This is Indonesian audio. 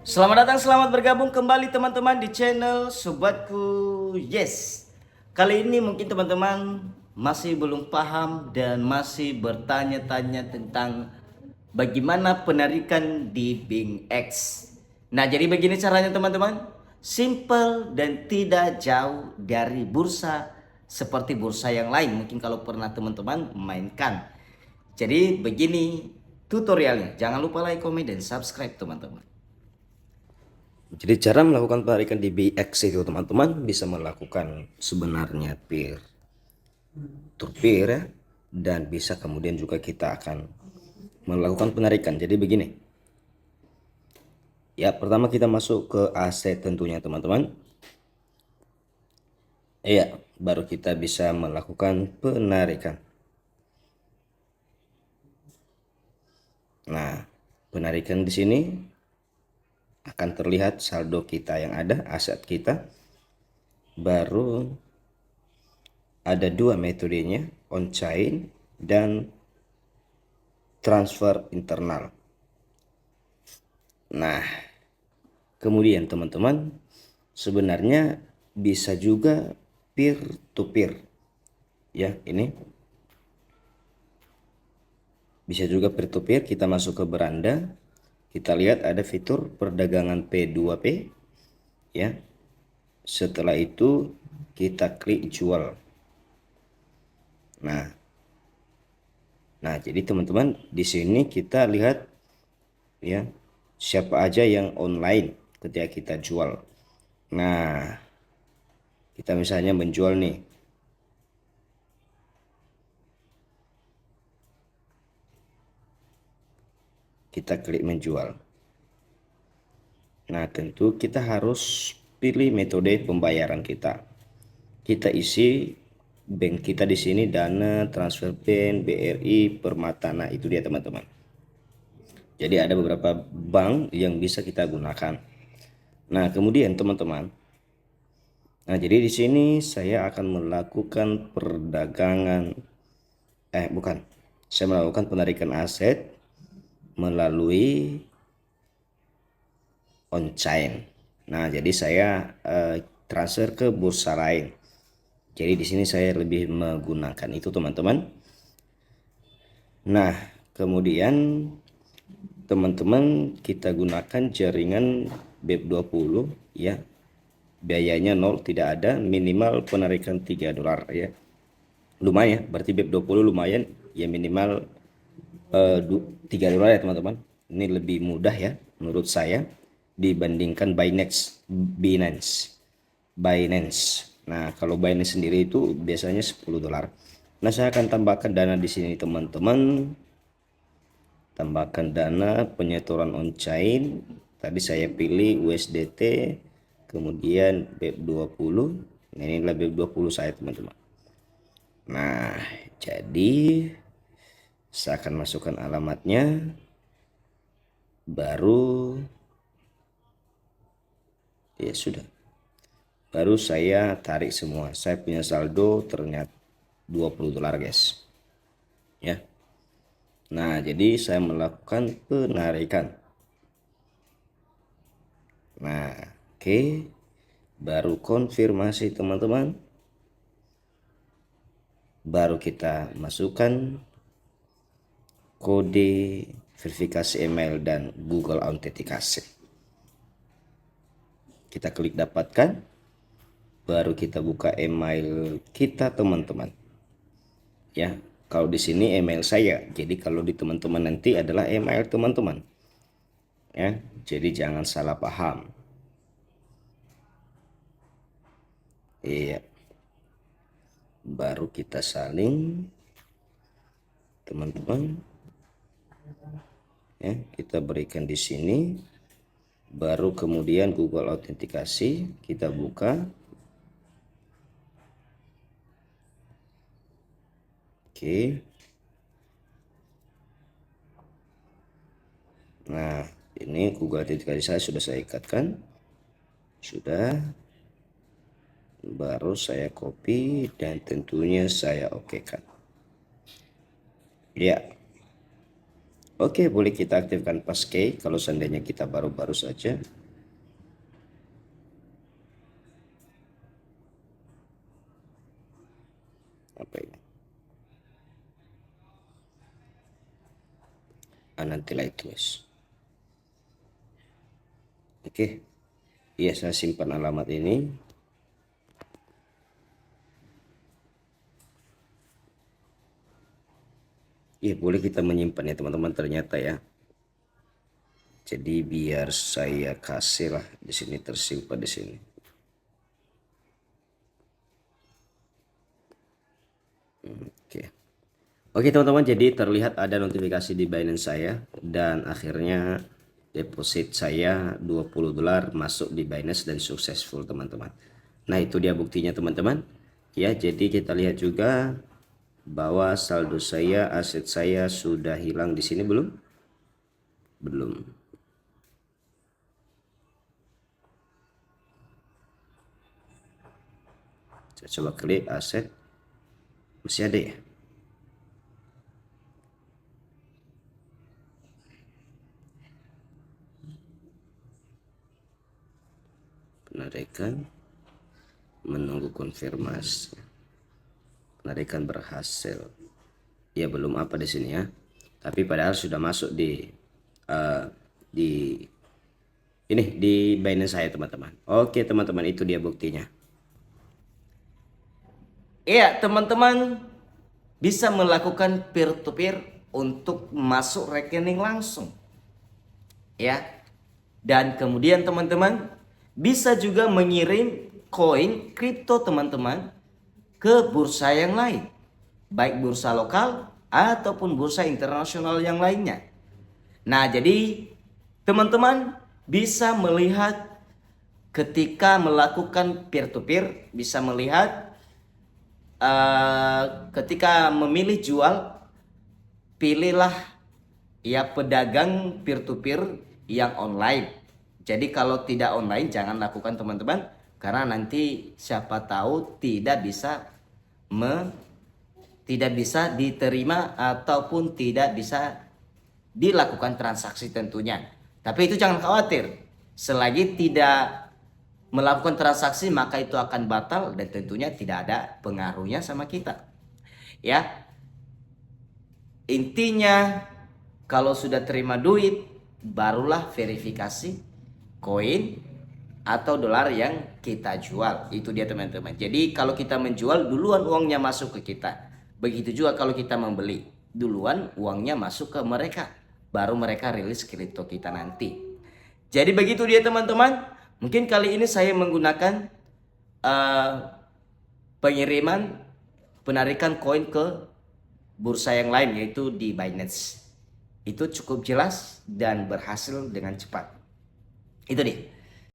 Selamat datang, selamat bergabung kembali teman-teman di channel Sobatku Yes. Kali ini mungkin teman-teman masih belum paham dan masih bertanya-tanya tentang bagaimana penarikan di Bing X. Nah, jadi begini caranya teman-teman. Simple dan tidak jauh dari bursa seperti bursa yang lain. Mungkin kalau pernah teman-teman mainkan. Jadi begini tutorialnya. Jangan lupa like, komen, dan subscribe teman-teman. Jadi cara melakukan penarikan di BX itu teman-teman bisa melakukan sebenarnya peer to peer ya, dan bisa kemudian juga kita akan melakukan penarikan. Jadi begini. Ya, pertama kita masuk ke aset tentunya teman-teman. Iya, baru kita bisa melakukan penarikan. Nah, penarikan di sini akan terlihat saldo kita yang ada, aset kita. Baru ada dua metodenya, on chain dan transfer internal. Nah, kemudian teman-teman sebenarnya bisa juga peer to peer. Ya, ini bisa juga peer to peer. Kita masuk ke beranda. Kita lihat ada fitur perdagangan P2P. Ya. Setelah itu kita klik jual. Nah, jadi teman-teman di sini kita lihat ya siapa aja yang online ketika kita jual. Nah, kita misalnya menjual nih. Kita klik menjual. Nah, tentu kita harus pilih metode pembayaran kita. Kita isi bank kita di sini Dana, Transfer Bank, BRI, Permata. Nah, itu dia teman-teman. Jadi ada beberapa bank yang bisa kita gunakan. Nah, kemudian teman-teman. Nah, jadi di sini saya akan melakukan perdagangan bukan. Saya melakukan penarikan aset melalui on chain. Nah, jadi saya transfer ke bursa lain. Jadi di sini saya lebih menggunakan itu teman-teman. Nah, kemudian teman-teman kita gunakan jaringan BEP20 ya. Biayanya 0, tidak ada, minimal penarikan $3 ya. Lumayan, berarti BEP20 lumayan ya, minimal $3 ya teman-teman. Ini lebih mudah ya menurut saya dibandingkan Binance. Nah, kalau Binance sendiri itu biasanya $10. Nah, saya akan tambahkan dana di sini teman-teman. Tambahkan dana penyetoran on chain. Tadi saya pilih USDT, kemudian BEP20. Nah, ini adalah BEP20 saya teman-teman. Nah, jadi saya akan masukkan alamatnya. Baru ya sudah. Baru saya tarik semua. Saya punya saldo ternyata $20 guys. Ya. Nah, jadi saya melakukan penarikan. Nah, oke. Baru konfirmasi teman-teman. Baru kita masukkan kode verifikasi email dan Google Authentication. Kita klik dapatkan. Baru kita buka email kita teman-teman. Ya, kalau di sini email saya. Jadi kalau di teman-teman nanti adalah email teman-teman. Ya, jadi jangan salah paham. Iya. Baru kita salin teman-teman. Ya, kita berikan di sini. Baru kemudian Google Autentikasi kita buka. Oke. Nah, ini Google Autentikasi saya sudah saya ikatkan. Sudah. Baru saya copy dan tentunya saya okekan. Ya. Oke, boleh kita aktifkan passkey kalau seandainya kita baru-baru saja. Apa ini? Nanti lah itu guys. Oke, iya saya simpan alamat ini. Iya boleh kita menyimpan ya teman-teman, ternyata ya. Jadi biar saya kasih lah di sini, tersimpan di sini. Oke. Oke teman-teman, jadi terlihat ada notifikasi di Binance saya dan akhirnya deposit saya $20 masuk di Binance dan successful teman-teman. Nah, itu dia buktinya teman-teman. Ya, jadi kita lihat juga bahwa saldo saya, aset saya sudah hilang di sini belum? Belum. Saya coba klik aset. Masih ada ya? Penarikan, menunggu konfirmasi. Penarikan berhasil. Ya belum apa di sini ya. Tapi padahal sudah masuk di ini di Binance saya teman-teman. Oke teman-teman, itu dia buktinya. Iya, teman-teman bisa melakukan peer to peer untuk masuk rekening langsung. Ya. Dan kemudian teman-teman bisa juga mengirim koin kripto teman-teman ke bursa yang lain. Baik bursa lokal ataupun bursa internasional yang lainnya. Nah, jadi teman-teman bisa melihat ketika melakukan peer to peer, bisa melihat ketika memilih jual, pilihlah ya pedagang peer to peer yang online. Jadi kalau tidak online jangan lakukan teman-teman, karena nanti siapa tahu tidak bisa diterima ataupun tidak bisa dilakukan transaksi tentunya. Tapi itu jangan khawatir, selagi tidak melakukan transaksi maka itu akan batal dan tentunya tidak ada pengaruhnya sama kita. Ya. Intinya kalau sudah terima duit barulah verifikasi koin atau dolar yang kita jual. Itu dia teman-teman. Jadi kalau kita menjual duluan uangnya masuk ke kita. Begitu juga kalau kita membeli, duluan uangnya masuk ke mereka, baru mereka rilis kripto kita nanti. Jadi begitu dia teman-teman. Mungkin kali ini saya menggunakan pengiriman penarikan koin ke bursa yang lain, yaitu di Binance. Itu cukup jelas dan berhasil dengan cepat. Itu dia.